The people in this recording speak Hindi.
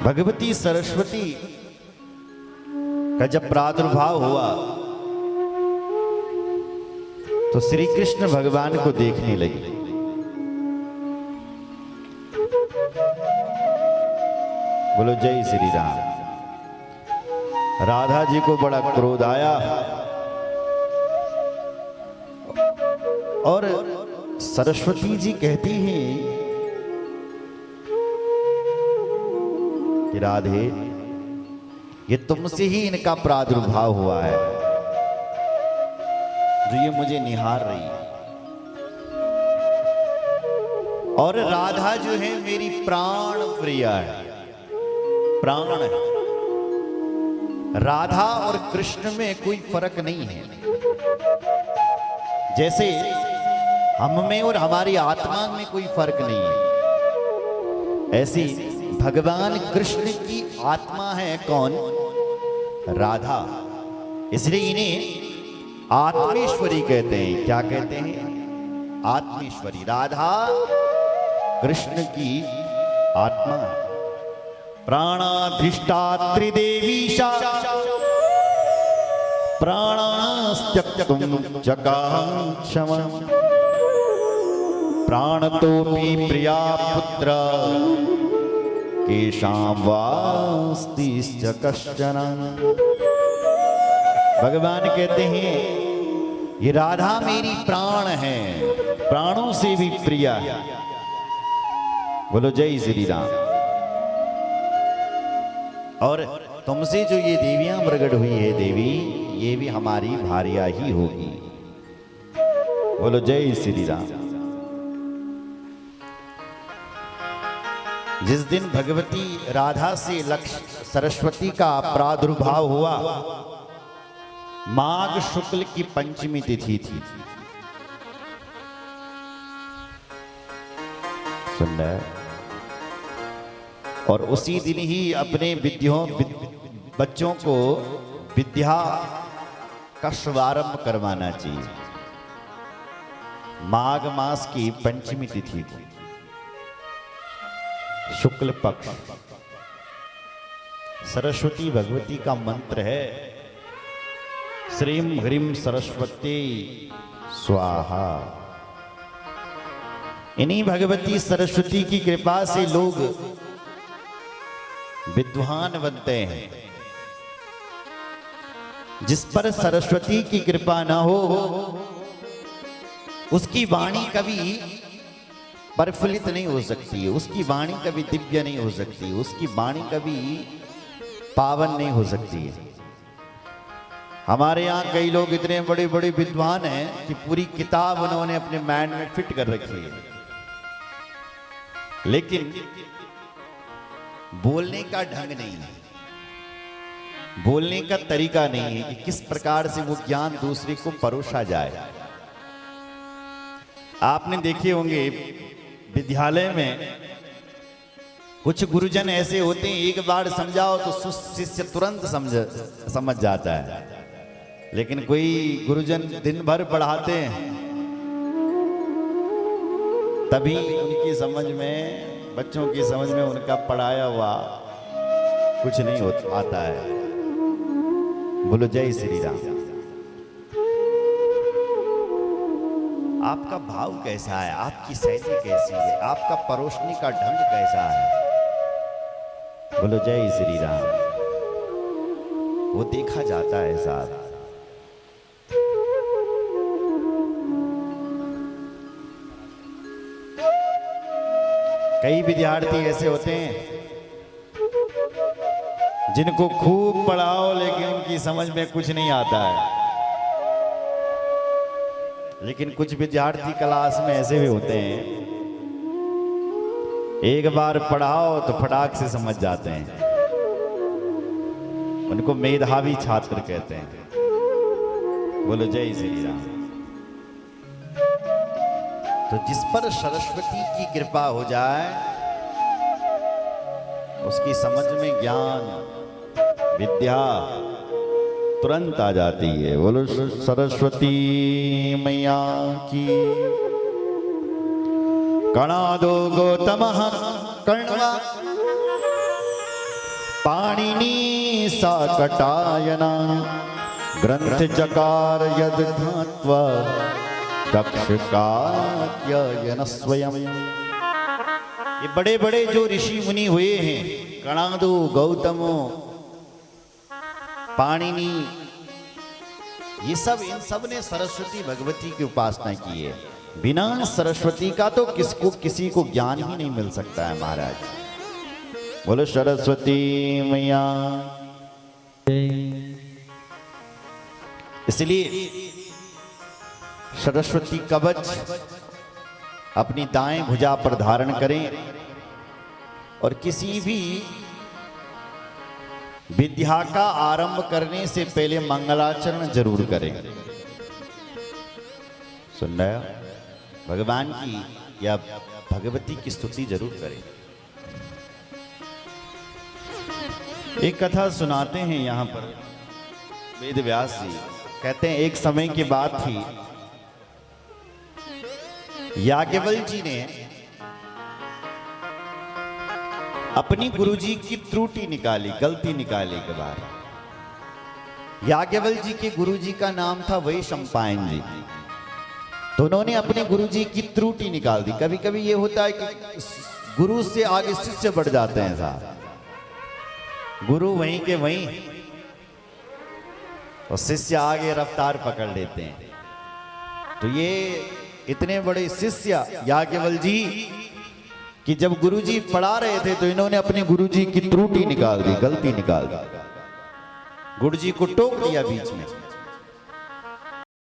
भगवती सरस्वती का जब प्रादुर्भाव हुआ तो श्री कृष्ण भगवान को देखने लगी। बोलो जय श्री राम। राधा जी को बड़ा क्रोध आया और सरस्वती जी कहती हैं कि राधे, ये तुमसे ही इनका प्रादुर्भाव हुआ है जो ये मुझे निहार रही है। और राधा जो है मेरी प्राण प्रिया है, प्राण है। राधा और कृष्ण में कोई फर्क नहीं है। जैसे हम में और हमारी आत्मा में कोई फर्क नहीं है, ऐसी भगवान कृष्ण की आत्मा है कौन? राधा। इसलिए इन्हें आत्मेश्वरी कहते हैं। क्या कहते हैं? आत्मेश्वरी। राधा कृष्ण की आत्मा है। प्राणाधिष्ठात्री देवीशा प्राणास्त्यक्तुं चकाक्षमा प्राणतोपि प्रिया पुत्र केशां वास्तिश्च कश्चन। भगवान कहते हैं ये राधा मेरी प्राण है, प्राणों से भी प्रिया है। बोलो जय श्री राम। और तुमसे जो ये देवियां प्रकट हुई है देवी, ये भी हमारी भार्या ही होगी। बोलो जय श्री राम। जिस दिन भगवती राधा से लक्ष्य सरस्वती का प्रादुर्भाव हुआ, माघ शुक्ल की पंचमी तिथि थी। सुन रहे? और उसी दिन ही अपने बच्चों को विद्या का शुभारंभ करवाना चाहिए। माघ मास की पंचमी तिथि थी, शुक्ल पक्ष। सरस्वती भगवती का मंत्र है श्रीम ह्रीम सरस्वती स्वाहा। इन्हीं भगवती सरस्वती की कृपा से लोग विद्वान बनते हैं। जिस पर सरस्वती की कृपा ना हो उसकी वाणी कभी प्रफुल्लित नहीं हो सकती, उसकी वाणी कभी दिव्य नहीं हो सकती, उसकी वाणी कभी पावन नहीं हो सकती है। हमारे यहाँ कई लोग इतने बड़े बड़े विद्वान हैं कि पूरी किताब उन्होंने अपने माइंड में फिट कर रखी है, लेकिन बोलने का ढंग नहीं है, बोलने का तरीका नहीं है कि किस प्रकार से वो ज्ञान दूसरे को परोसा जाए। आपने देखे होंगे विद्यालय में कुछ गुरुजन ऐसे होते हैं, एक बार समझाओ तो शिष्य तुरंत समझ जाता है, लेकिन कोई गुरुजन दिन भर पढ़ाते हैं तभी उनकी समझ में, बच्चों की समझ में उनका पढ़ाया हुआ कुछ नहीं आता है। बोलो जय श्री राम। आपका भाव कैसा है, आपकी शैली कैसी है, आपका परोसने का ढंग कैसा है? बोलो जय श्री राम। वो देखा जाता है साहब। कई विद्यार्थी ऐसे होते हैं जिनको खूब पढ़ाओ लेकिन उनकी समझ में कुछ नहीं आता है, लेकिन कुछ विद्यार्थी क्लास में ऐसे भी होते हैं एक बार पढ़ाओ तो फटाक से समझ जाते हैं। उनको मेधावी छात्र कहते हैं। बोलो जय श्री राम। तो जिस पर सरस्वती की कृपा हो जाए उसकी समझ में ज्ञान विद्या तुरंत आ जाती है। बोलो सरस्वती मैया की। कणादो गौतम कर्णवा पाणिनी साकटायना ग्रंथ जकार यद धात्वा कक्षकात्ययन स्वयं। ये बड़े बड़े जो ऋषि मुनि हुए हैं, कणादु, गौतमो, पाणिनि, ये सब, इन सब ने सरस्वती भगवती की उपासना की है। बिना सरस्वती का तो किसी को ज्ञान ही नहीं मिल सकता है महाराज। बोलो सरस्वती मैया। इसलिए सरस्वती कवच अपनी दाएं भुजा पर धारण करें और किसी भी विद्या का आरंभ करने से पहले मंगलाचरण जरूर करें। सुन रहे हो? भगवान की या भगवती की स्तुति जरूर करें। एक कथा सुनाते हैं यहां पर वेद व्यास जी। कहते हैं एक समय की बात थी, याज्ञवल्क्य जी ने अपनी गुरुजी की त्रुटि निकाली, गलती निकाली के बाद। याज्ञवल्क्य जी के गुरुजी का नाम था वैशंपायन जी। तो उन्होंने अपने गुरुजी की त्रुटि निकाल दी। कभी कभी ये होता है कि गुरु से आगे शिष्य बढ़ जाते हैं साहब, गुरु वहीं के वहीं और शिष्य आगे रफ्तार पकड़ लेते हैं। तो ये इतने बड़े शिष्य याज्ञवल्क्य जी कि जब गुरुजी पढ़ा रहे थे तो इन्होंने अपने गुरुजी की त्रुटि निकाल दी, गलती निकाल दी, गुरुजी को टोक दिया बीच में।